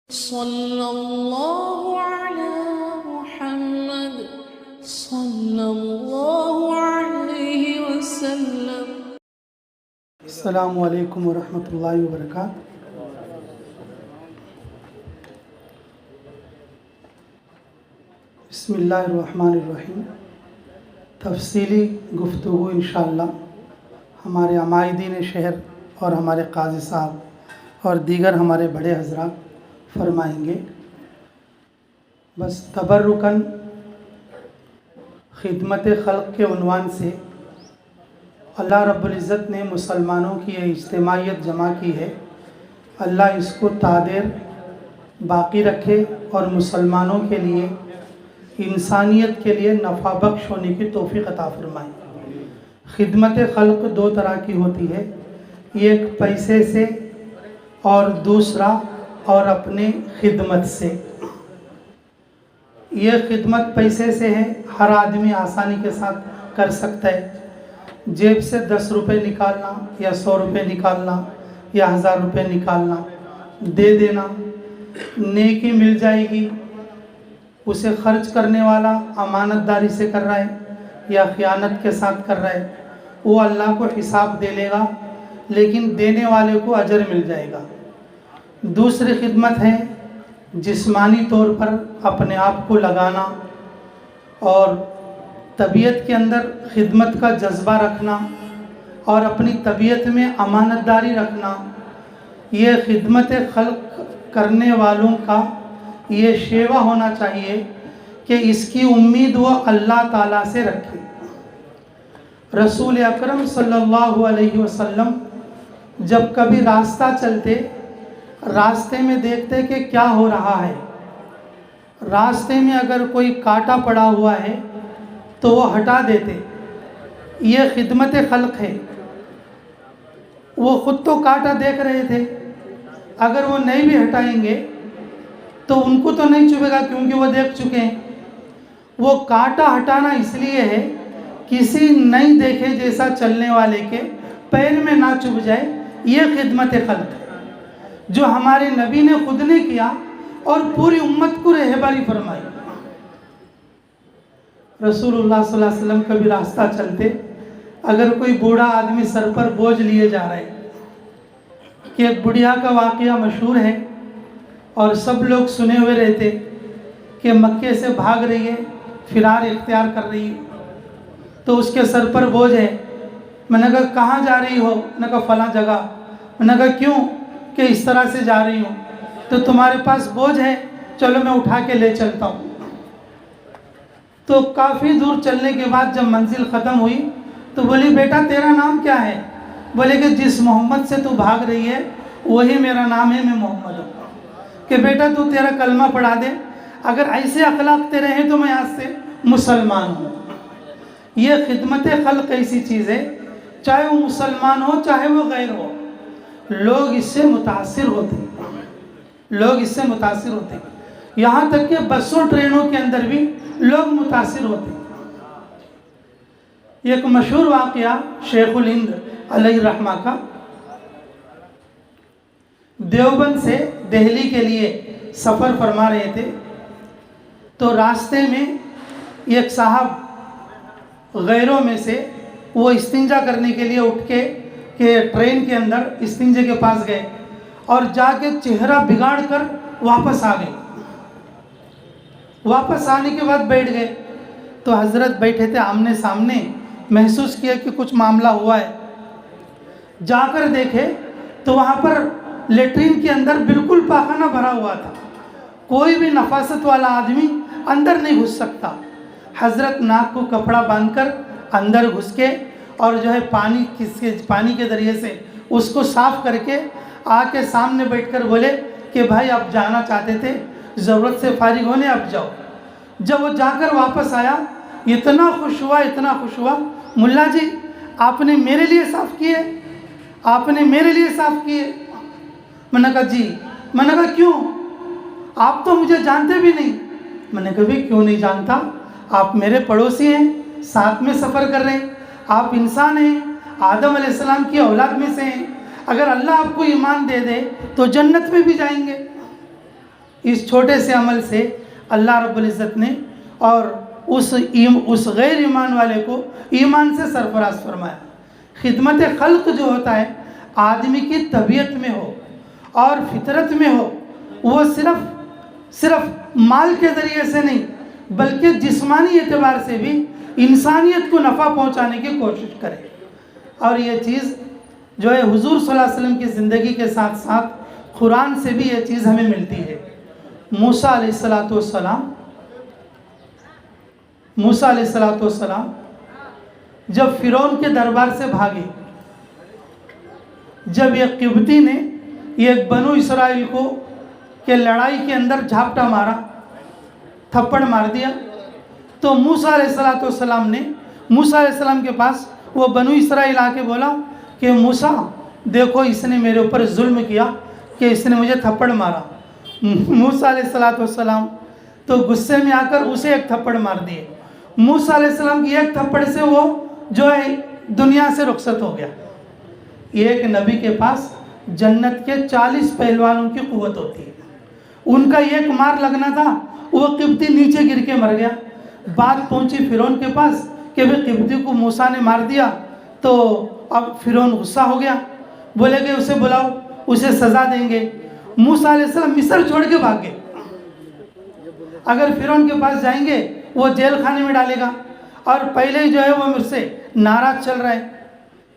صلی اللہ علی محمد صلی اللہ علیہ وسلم۔ السلام علیکم ورحمۃ اللہ وبرکاتہ۔ بسم اللہ الرحمن الرحیم۔ تفصیلی گفتگو انشاءاللہ ہمارے عمائدین شہر اور ہمارے قاضی صاحب اور دیگر ہمارے بڑے حضرات فرمائیں گے۔ بس تبرکاً خدمت خلق کے عنوان سے اللہ رب العزت نے مسلمانوں کی یہ اجتماعیت جمع کی ہے، اللہ اس کو تادیر باقی رکھے اور مسلمانوں کے لیے، انسانیت کے لیے نفع بخش ہونے کی توفیق عطا فرمائے۔ خدمت خلق دو طرح کی ہوتی ہے، ایک پیسے سے اور دوسرا اور اپنے خدمت سے۔ یہ خدمت پیسے سے ہے، ہر آدمی آسانی کے ساتھ کر سکتا ہے۔ جیب سے 10 روپے نکالنا یا 100 روپے نکالنا یا 1000 روپے نکالنا، دے دینا، نیکی مل جائے گی۔ اسے خرچ کرنے والا امانت داری سے کر رہا ہے یا خیانت کے ساتھ کر رہا ہے، وہ اللہ کو حساب دے لے گا، لیکن دینے والے کو اجر مل جائے گا۔ دوسری خدمت ہے جسمانی طور پر اپنے آپ کو لگانا اور طبیعت کے اندر خدمت کا جذبہ رکھنا اور اپنی طبیعت میں امانت داری رکھنا۔ یہ خدمت خلق کرنے والوں کا یہ شیوا ہونا چاہیے کہ اس کی امید وہ اللہ تعالیٰ سے رکھے۔ رسول اکرم صلی اللہ علیہ وسلم جب کبھی راستہ چلتے، راستے میں دیکھتے کہ کیا ہو رہا ہے، راستے میں اگر کوئی کانٹا پڑا ہوا ہے تو وہ ہٹا دیتے۔ یہ خدمت خلق ہے۔ وہ خود تو کانٹا دیکھ رہے تھے، اگر وہ نہیں بھی ہٹائیں گے تو ان کو تو نہیں چبھے گا کیونکہ وہ دیکھ چکے ہیں۔ وہ کانٹا ہٹانا اس لیے ہے کسی نہیں دیکھے جیسا چلنے والے کے پیر میں نہ چبھ جائے۔ یہ خدمت خلق ہے جو ہمارے نبی نے خود نے کیا اور پوری امت کو رہبری فرمائی۔ رسول اللہ صلی اللہ علیہ وسلم کبھی راستہ چلتے، اگر کوئی بوڑھا آدمی سر پر بوجھ لیے جا رہا ہے، کہ ایک بڑھیا کا واقعہ مشہور ہے اور سب لوگ سنے ہوئے رہتے کہ مکے سے بھاگ رہی ہے، فرار اختیار کر رہی ہے، تو اس کے سر پر بوجھ ہے۔ میں نے کہا کہاں جا رہی ہو؟ میں نے کہا فلاں جگہ۔ میں نے کہا کیوں؟ کہ اس طرح سے جا رہی ہوں۔ تو تمہارے پاس بوجھ ہے، چلو میں اٹھا کے لے چلتا ہوں۔ تو کافی دور چلنے کے بعد جب منزل ختم ہوئی تو بولی بیٹا تیرا نام کیا ہے؟ بولے کہ جس محمد سے تو بھاگ رہی ہے وہی میرا نام ہے، میں محمد ہوں۔ کہ بیٹا تو تیرا کلمہ پڑھا دے، اگر ایسے اخلاق تیرے ہیں تو میں آج سے مسلمان ہوں۔ یہ خدمت خلق ایسی چیز ہے، چاہے وہ مسلمان ہو چاہے وہ غیر ہو، لوگ اس سے متاثر ہوتے ہیں، لوگ اس سے متاثر ہوتے ہیں، یہاں تک کہ بسوں ٹرینوں کے اندر بھی لوگ متاثر ہوتے ہیں۔ ایک مشہور واقعہ شیخ الہند علیہ رحمہ کا، دیوبند سے دہلی کے لیے سفر فرما رہے تھے، تو راستے میں ایک صاحب غیروں میں سے وہ استنجا کرنے کے لیے اٹھ کے کہ ٹرین کے اندر استنجے کے پاس گئے اور جا کے چہرہ بگاڑ کر واپس آ گئے۔ واپس آنے کے بعد بیٹھ گئے تو حضرت بیٹھے تھے آمنے سامنے، محسوس کیا کہ کچھ معاملہ ہوا ہے۔ جا کر دیکھے تو وہاں پر لیٹرین کے اندر بالکل پاخانہ بھرا ہوا تھا، کوئی بھی نفاست والا آدمی اندر نہیں گھس سکتا۔ حضرت ناک کو کپڑا باندھ کر اندر گھس کے اور جو ہے پانی کے ذریعے سے اس کو صاف کر کے آ کے سامنے بیٹھ کر بولے کہ بھائی آپ جانا چاہتے تھے، ضرورت سے فارغ ہونے اب جاؤ۔ جب وہ جا کر واپس آیا اتنا خوش ہوا، اتنا خوش ہوا، ملا جی آپ نے میرے لیے صاف کیے، آپ نے میرے لیے صاف کیے؟ میں نے کہا جی۔ میں نے کہا کیوں؟ آپ تو مجھے جانتے بھی نہیں۔ میں نے کہا بھی کیوں نہیں جانتا، آپ میرے پڑوسی ہیں، ساتھ میں سفر کر رہے ہیں، آپ انسان ہیں، آدم علیہ السلام کی اولاد میں سے ہیں، اگر اللہ آپ کو ایمان دے دے تو جنت میں بھی جائیں گے۔ اس چھوٹے سے عمل سے اللہ رب العزت نے اور اس غیر ایمان والے کو ایمان سے سرفراز فرمایا۔ خدمت خلق جو ہوتا ہے آدمی کی طبیعت میں ہو اور فطرت میں ہو، وہ صرف مال کے ذریعے سے نہیں بلکہ جسمانی اعتبار سے بھی انسانیت کو نفع پہنچانے کی کوشش کرے۔ اور یہ چیز جو ہے حضور صلی اللہ علیہ وسلم کی زندگی کے ساتھ ساتھ قرآن سے بھی یہ چیز ہمیں ملتی ہے۔ موسیٰ علیہ السلام جب فرعون کے دربار سے بھاگے، جب یہ قبطی نے یہ بنو اسرائیل کو کہ لڑائی کے اندر جھاپٹا مارا، تھپڑ مار دیا، تو موسیٰ علیہ السلام نے موسیٰ علیہ السلام کے پاس وہ بنو اسرائیل آ کے بولا کہ موسیٰ دیکھو اس نے میرے اوپر ظلم کیا کہ اس نے مجھے تھپڑ مارا۔ موسیٰ علیہ السلام تو غصے میں آ کر اسے ایک تھپڑ مار دیے۔ موسیٰ علیہ السلام کی ایک تھپڑ سے وہ جو ہے دنیا سے رخصت ہو گیا۔ ایک نبی کے پاس جنت کے 40 پہلوانوں کی قوت ہوتی ہے، ان کا ایک مار لگنا تھا، وہ قبطی نیچے گر کے مر گیا۔ بات پہنچی فرعون کے پاس کہ بھئی قبطی کو موسیٰ نے مار دیا، تو اب فرعون غصہ ہو گیا، بولے کہ اسے بلاؤ، اسے سزا دیں گے۔ موسیٰ علیہ السلام مصر چھوڑ کے بھاگ گئے۔ اگر فرعون کے پاس جائیں گے وہ جیل خانے میں ڈالے گا، اور پہلے ہی جو ہے وہ مجھ سے ناراض چل رہا ہے،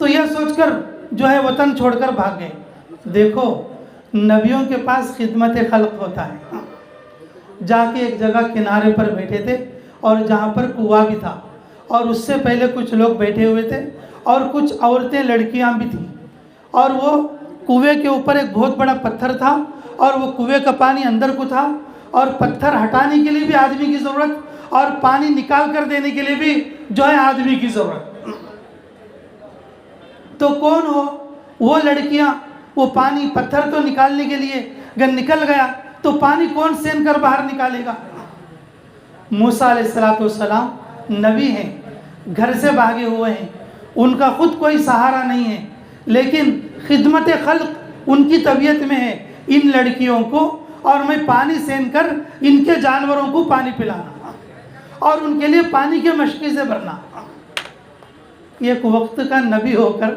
تو یہ سوچ کر جو ہے وطن چھوڑ کر بھاگ گئے۔ دیکھو نبیوں کے پاس خدمت خلق ہوتا ہے۔ جا کے ایک جگہ کنارے پر بیٹھے تھے اور جہاں پر کنواں بھی تھا، اور اس سے پہلے کچھ لوگ بیٹھے ہوئے تھے اور کچھ عورتیں لڑکیاں بھی تھیں، اور وہ کنویں کے اوپر ایک بہت بڑا پتھر تھا، اور وہ کنویں کا پانی اندر کو تھا، اور پتھر ہٹانے کے لیے بھی آدمی کی ضرورت اور پانی نکال کر دینے کے لیے بھی جو ہے آدمی کی ضرورت۔ تو کون ہو وہ لڑکیاں؟ وہ پانی پتھر تو نکالنے کے لیے اگر نکل گیا تو پانی کون سین کر باہر نکالے گا؟ موسیٰ علیہ السلام نبی ہیں، گھر سے بھاگے ہوئے ہیں، ان کا خود کوئی سہارا نہیں ہے، لیکن خدمت خلق ان کی طبیعت میں ہے۔ ان لڑکیوں کو اور میں پانی سین کر ان کے جانوروں کو پانی پلانا اور ان کے لیے پانی کے مشکی سے بھرنا۔ ایک وقت کا نبی ہو کر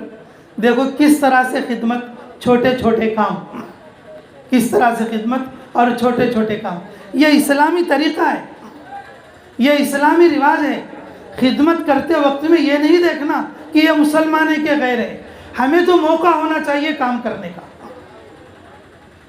دیکھو کس طرح سے خدمت، چھوٹے چھوٹے کام، کس طرح سے خدمت اور چھوٹے چھوٹے کام۔ یہ اسلامی طریقہ ہے، یہ اسلامی رواج ہے۔ خدمت کرتے وقت میں یہ نہیں دیکھنا کہ یہ مسلمان ہے کہ غیر ہے، ہمیں تو موقع ہونا چاہیے کام کرنے کا۔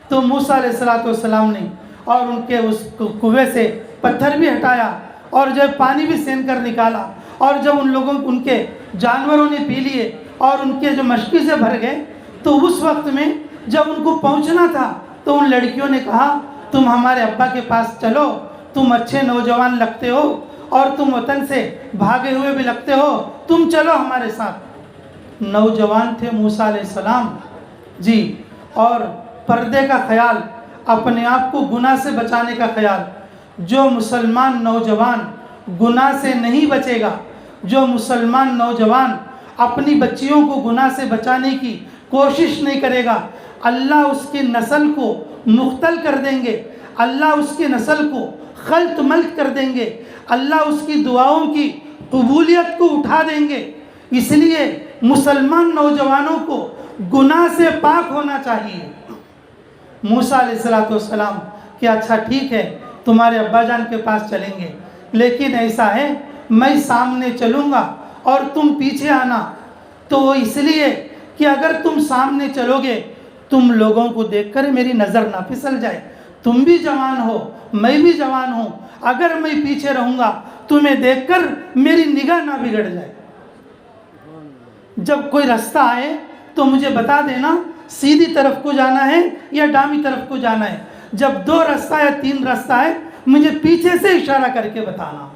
تو موسیٰ علیہ السلام نے اور ان کے اس کنویں سے پتھر بھی ہٹایا اور جب پانی بھی سین کر نکالا، اور جب ان لوگوں ان کے جانوروں نے پی لیے اور ان کے جو مشکی سے بھر گئے، تو اس وقت میں جب ان کو پہنچنا تھا تو ان لڑکیوں نے کہا تم ہمارے ابا کے پاس چلو، تم اچھے نوجوان لگتے ہو اور تم وطن سے بھاگے ہوئے بھی لگتے ہو، تم چلو ہمارے ساتھ۔ نوجوان تھے موسیٰ علیہ السلام جی، اور پردے کا خیال، اپنے آپ کو گناہ سے بچانے کا خیال۔ جو مسلمان نوجوان گناہ سے نہیں بچے گا، جو مسلمان نوجوان اپنی بچیوں کو گناہ سے بچانے کی کوشش نہیں کرے گا، اللہ اس کی نسل کو مختل کر دیں گے، اللہ اس کی نسل کو خلط ملط کر دیں گے، اللہ اس کی دعاؤں کی قبولیت کو اٹھا دیں گے۔ اس لیے مسلمان نوجوانوں کو گناہ سے پاک ہونا چاہیے۔ موسیٰ علیہ السلام کہ اچھا ٹھیک ہے تمہارے ابا جان کے پاس چلیں گے، لیکن ایسا ہے میں سامنے چلوں گا اور تم پیچھے آنا۔ تو وہ اس لیے کہ اگر تم سامنے چلو گے تم لوگوں کو دیکھ کر میری نظر نہ پھسل جائے، تم بھی جوان ہو میں بھی جوان ہوں، اگر میں پیچھے رہوں گا تمہیں دیکھ کر میری نگاہ نہ بگڑ جائے۔ جب کوئی راستہ آئے تو مجھے بتا دینا سیدھی طرف کو جانا ہے یا ڈامی طرف کو جانا ہے، جب 2 راستہ یا 3 راستہ ہے مجھے پیچھے سے اشارہ کر کے بتانا۔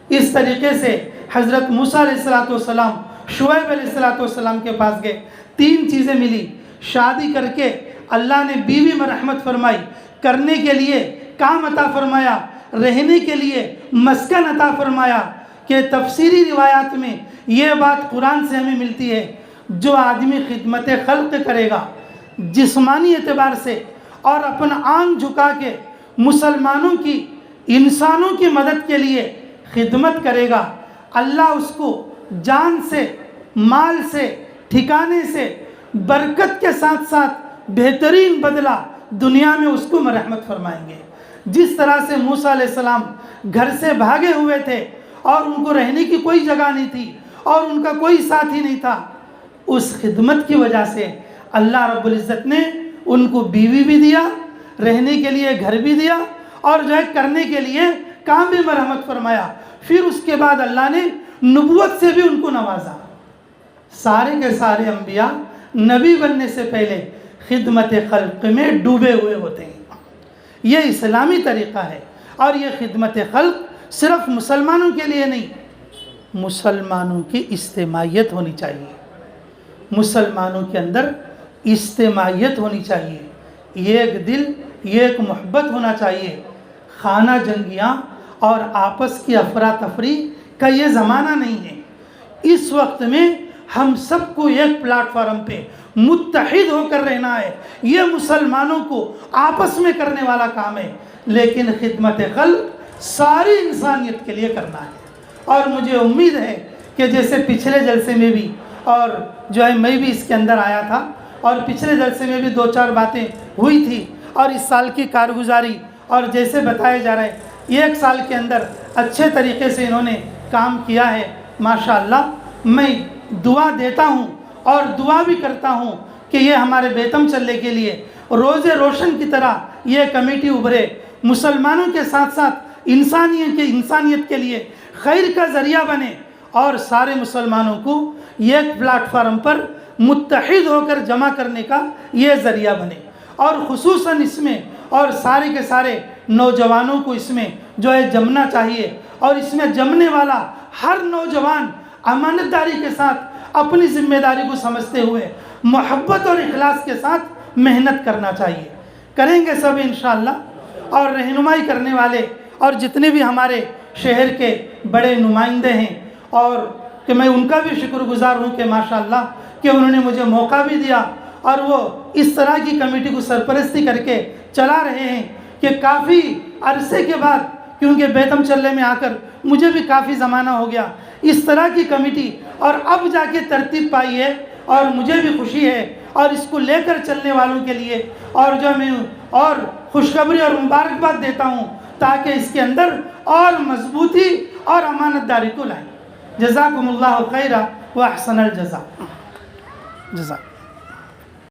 اس طریقے سے حضرت موسیٰ علیہ السلام شعیب علیہ السلام کے پاس گئے، 3 چیزیں ملی۔ شادی کر کے اللہ نے بیوی میں رحمت فرمائی، کرنے کے لیے کام عطا فرمایا، رہنے کے لیے مسکن عطا فرمایا۔ کہ تفسیری روایات میں یہ بات قرآن سے ہمیں ملتی ہے، جو آدمی خدمت خلق کرے گا جسمانی اعتبار سے اور اپنا آنکھ جھکا کے مسلمانوں کی، انسانوں کی مدد کے لیے خدمت کرے گا، اللہ اس کو جان سے، مال سے، ٹھکانے سے، برکت کے ساتھ ساتھ بہترین بدلہ دنیا میں اس کو مرحمت فرمائیں گے۔ جس طرح سے موسیٰ علیہ السلام گھر سے بھاگے ہوئے تھے اور ان کو رہنے کی کوئی جگہ نہیں تھی اور ان کا کوئی ساتھی نہیں تھا، اس خدمت کی وجہ سے اللہ رب العزت نے ان کو بیوی بھی دیا، رہنے کے لیے گھر بھی دیا، اور جو ہے کرنے کے لیے کام بھی مرحمت فرمایا۔ پھر اس کے بعد اللہ نے نبوت سے بھی ان کو نوازا۔ سارے کے سارے انبیاء نبی بننے سے پہلے خدمت خلق میں ڈوبے ہوئے ہوتے ہیں۔ یہ اسلامی طریقہ ہے، اور یہ خدمت خلق صرف مسلمانوں کے لیے نہیں، مسلمانوں کی اجتماعیت ہونی چاہیے، مسلمانوں کے اندر اجتماعیت ہونی چاہیے، ایک دل، ایک محبت ہونا چاہیے۔ خانہ جنگیاں اور آپس کی افراتفری کا یہ زمانہ نہیں ہے۔ اس وقت میں ہم سب کو ایک پلیٹ فارم پہ متحد ہو کر رہنا ہے۔ یہ مسلمانوں کو آپس میں کرنے والا کام ہے، لیکن خدمت خلق ساری انسانیت کے لیے کرنا ہے۔ اور مجھے امید ہے کہ جیسے پچھلے جلسے میں بھی، اور جو ہے میں بھی اس کے اندر آیا تھا، اور پچھلے جلسے میں بھی 2-4 باتیں ہوئی تھی، اور اس سال کی کارگزاری اور جیسے بتایا جا رہا ہے 1 سال کے اندر اچھے طریقے سے انہوں نے کام کیا ہے ماشاءاللہ۔ میں دعا دیتا ہوں اور دعا بھی کرتا ہوں کہ یہ ہمارے بیتم چلے کے لیے روز روشن کی طرح یہ کمیٹی ابھرے، مسلمانوں کے ساتھ ساتھ انسانیت کے لیے خیر کا ذریعہ بنے، اور سارے مسلمانوں کو ایک پلیٹ فارم پر متحد ہو کر جمع کرنے کا یہ ذریعہ بنے۔ اور خصوصاً اس میں اور سارے کے سارے نوجوانوں کو اس میں جو ہے جمنا چاہیے، اور اس میں جمنے والا ہر نوجوان امانت داری کے ساتھ اپنی ذمہ داری کو سمجھتے ہوئے محبت اور اخلاص کے ساتھ محنت کرنا چاہیے۔ کریں گے سب انشاءاللہ۔ اور رہنمائی کرنے والے اور جتنے بھی ہمارے شہر کے بڑے نمائندے ہیں، اور کہ میں ان کا بھی شکر گزار ہوں کہ ماشاءاللہ کہ انہوں نے مجھے موقع بھی دیا، اور وہ اس طرح کی کمیٹی کو سرپرستی کر کے چلا رہے ہیں کہ کافی عرصے کے بعد، کیونکہ بیتم چلے میں آ کر مجھے بھی کافی زمانہ ہو گیا، اس طرح کی کمیٹی اور اب جا کے ترتیب پائی ہے، اور مجھے بھی خوشی ہے، اور اس کو لے کر چلنے والوں کے لیے اور جو میں اور خوشخبری اور مبارکباد دیتا ہوں، تاکہ اس کے اندر اور مضبوطی اور امانت داری کو لائیں۔ جزاکم اللہ خیرہ و احسن الجزا۔